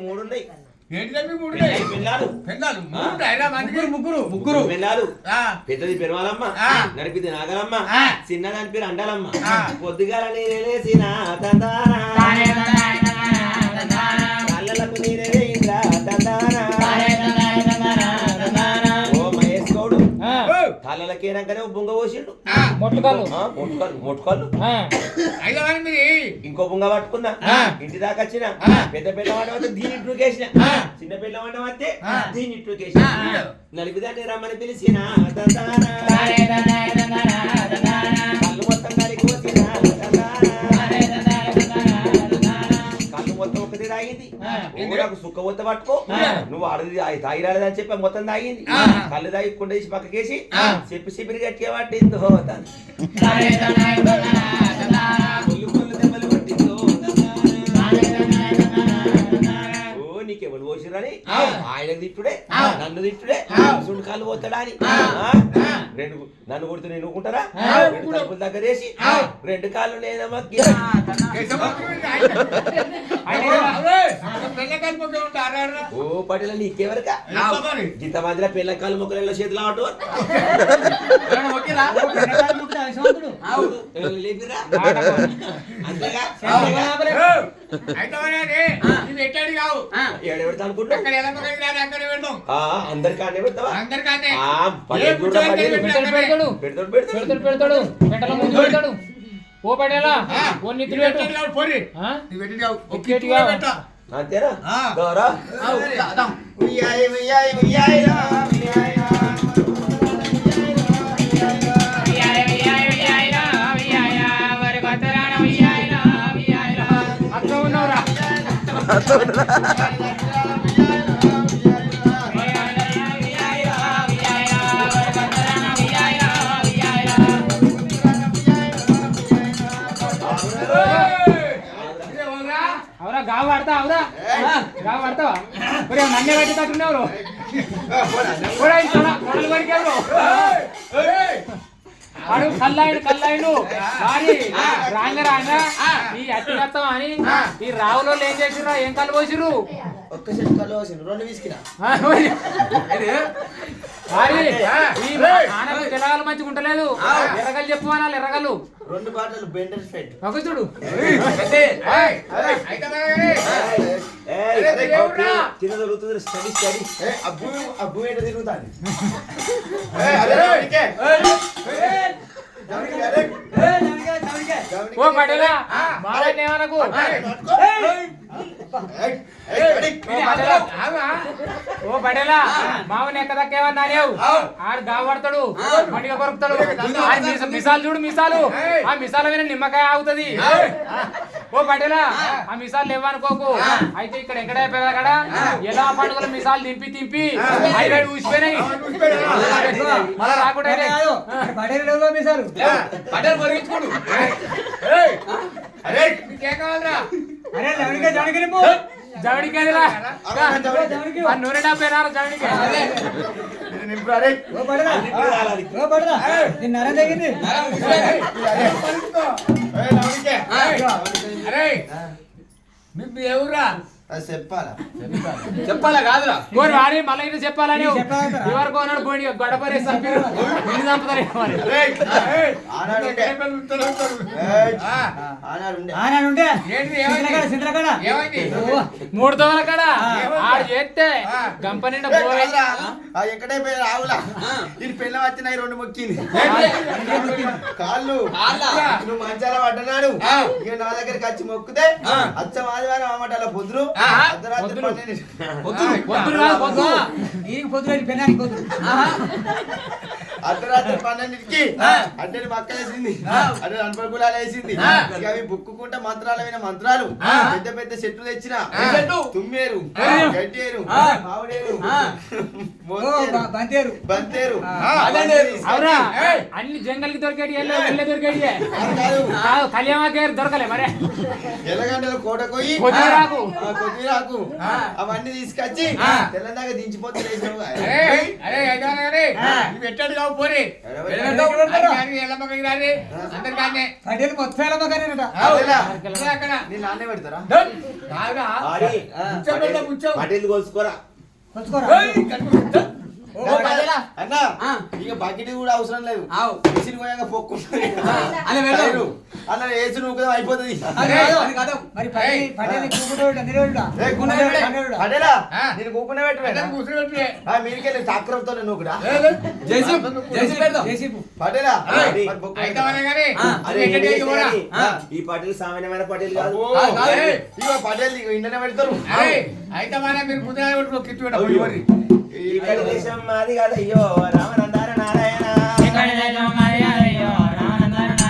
మూడు ఉన్నాయి. ముగ్గురు పిల్లలు. పెద్దది పెరవాలమ్మ, నడిపిది నాగలమ్మ, చిన్నదాని పేరు అండాలమ్మ. పొద్దుగాల నీరేసిన కళ్ళలకు నీరే వేయిందా తందానా. ఓ మహేష్ గౌడు కళ్ళకేనాకనే బుంగ పోసిండు. మొట్టుకల్లు ఇంకో బుంగ పట్టుకున్నా. ఇంటి దాకా వచ్చిన పెద్ద పిల్ల వాడ వస్తే దీని ఇంట్లోకేసిన, చిన్న పిల్ల వాడ వస్తే దీని ఇంట్లోకేసిన. నలిపిదాన్ని రమ్మని పిలిచిన కళ్ళు మొత్తం నలికి వచ్చిన కళ్ళు మొత్తం ఒకటి తాగింది. నాకు సుక్క మొత్తం పట్టుకో, నువ్వు అడది తాగి రాలేదని చెప్పి మొత్తం తాగింది. కళ్ళు తాగి కుండేసి పక్కకేసి చెప్పి గట్టిగా పట్టిందో నీకెవరు పోసిరని ఆయన తిట్టుడే, నన్ను తిట్టుడే, సుండు కాళ్ళు పోతాడా అని. నన్ను కొడుతూ నేను ఊకుంటారా? రెండు తలుపుల దగ్గర వేసి రెండు కాళ్ళు లేదమ్మా. ఓ పటేల నీకెవరక ఇంత మందిలో పిల్ల కాళ్ళు మొక్కలు చేతులు ఆవటం లేపిరా అంతేగా ఏడెవడతా అనుకుంటా అందరికానే పెడతావా? పెడతాడు ఓ పడేలా ఓ నిద్ర అంతేనా? గౌరా అవురా గావు పడతావా? నన్నే పట్టేటట్టున్నారు. వాడు కల్లాయిడు మరి రాంగ ఈ అట్టి కత్తం అని ఈ రావులో ఏం చేసిర్రా? ఏం కళ్ళు పోసిర్రు? ఒక్క చెట్టు కళ్ళు పోసిండు, రెండు విసికినా. తెలగాలు మంచిగా ఉంటలేదు. ఎర్రగలు చెప్పు అనాలి. ఎర్రగలు రెండు బాటలు బెండర్ ఫెట్ చూడు. తిరుగుతుంది స్టడీ అబ్బు ఏంటో తిరుగుతాను. ఓ పడేలా మావయ్య ఏమనకు. ఓ పడేలా మావని ఎక్క దక్కేవన్నా ఆడు గావడతాడు, మండిగా కొరుకుతాడు. మిసాలు చూడు, మిసాలు ఆ మిసాల మీద నిమ్మకాయ ఆగుతుంది. ఓ పడేలా ఆ మిసాలు లేవనుకోకు. అయితే ఇక్కడ ఎక్కడ అయిపోయా కదా ఎలా పండుగల మిసాలు దింపి హైవే ఊసిపోయినాయి. మళ్ళా రాకుండా మిసాలు జవడికి నూనె డబ్బేనారు జవడికి ఎవరా చెప్పాలా కాదురా వాడి మళ్ళీ ఇది చెప్పాలని ఎవరు కొన్నాడు పోయి గడపరే చంపారు. మూడు దోమల కాడ ఆడు చేస్తే గంప నిండా ఎక్కడైపోయి రావులా ఇది పిల్ల వచ్చినాయి రెండు మొక్కింది కాళ్ళు. నువ్వు మంచాల పడ్డనాడు ఇక నా దగ్గరికి వచ్చి మొక్కుతే అచ్చం ఆదివారం అమ్మటాల పొద్దురు అర్ధరాత్రి అర్ధరాత్రి 12కి అంటే పక్క వేసింది, అంటే అనుపకులాలు వేసింది. ఇక అవి బుక్కుకుంటే మంత్రాలైన మంత్రాలు పెద్ద పెద్ద చెట్లు తెచ్చిన తుమ్మేరు, గడ్డేరు, మామిడేరు, బంతేరు అన్ని జంగల్కి దొరికేటి దొరికేటి కళ్యాణకేరు దొరకలే మరి. ఎల్లగంటలు కోట కొయ్యి కొద్దిరాకు అవన్నీ తీసుకొచ్చి తెల్లందాక దించిపోతే పోనీ పటేల్ మొత్తం ఎలమగానేనట. అక్కడ నీ నాన్నే పెడతారా పటేల్ కోసుకోరా కొంచుకోరా. అన్న ఇక బకెట్ కూడా అవసరం లేదు ఆవు. మిషన్ పోయాక పొక్కు అలా వెళ్ళు. అన్న వేసి నువ్వు అయిపోతుంది మరి పటేల్ కూకుటోడు నిలబడుడా. ఏ గుండె నిలబడుడా. పడేలా ఆ. నేను కూకునే పెట్టు మీరికెళ్ళి టాక్రంతో నువ్వు కూడా జేసీబు. పడేలా అది. మరి బొక్కు అయితే కానీ అరే ఈ పటేల్ సామాన్యమైన పటేల్ కాదు ఇగో పడేలు ఇగో ఇండనే పెడతారు అయితే మన మీరు కుదిరే కిట్టు పెట్ట ఈ దేశం మాది కాదు అయ్యో రామనందార నారాయణ ఇక్కడ దేశం మాది